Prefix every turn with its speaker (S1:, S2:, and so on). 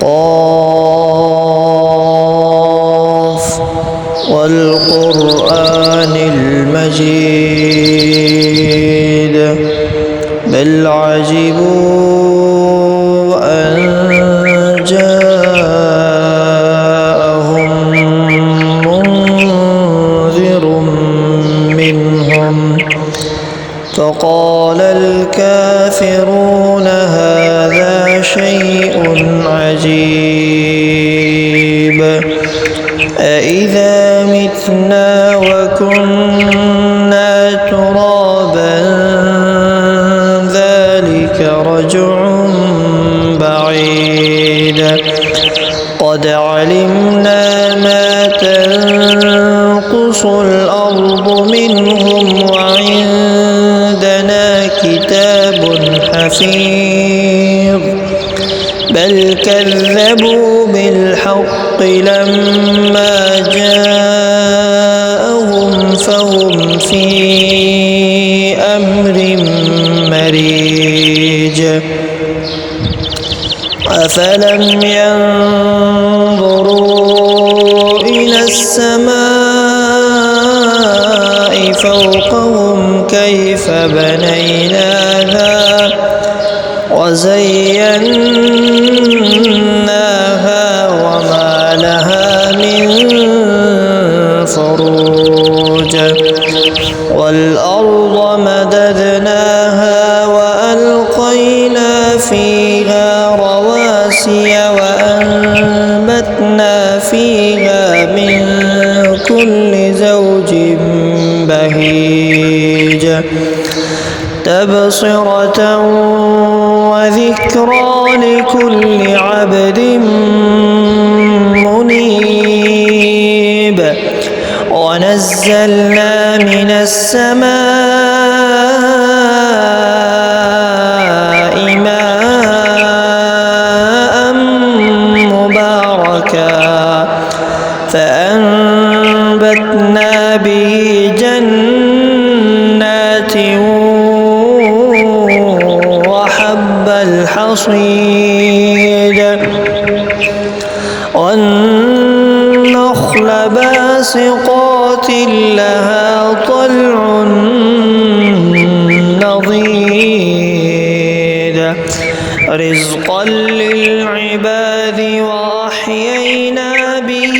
S1: قاف والقرآن المجيد بل عجبوا أن جاءهم منذر منهم فقال الكافرون هذا شيء عجيب أإذا متنا وكنا ترابا ذلك رجع بعيد قد علمنا ما تنقص الأرض منهم وعندنا كتاب حفيظ بل كذبوا بالحق لما جاءهم فهم في أمر مريج أفلم ينظروا إلى السماء فوقهم كيف بنيناها وزيناها وما لها من فروج والأرض مددناها وألقينا فيها رواسي وأنبتنا فيها من كل زوج بهيج تبصرة وذكرى لكل عبد منيب ونزلنا من السماء ماء مباركا فأنبتنا به جنات وحب الحصيد والنخل باسقات لها طلع نضيد رزقا للعباد وأحيينا به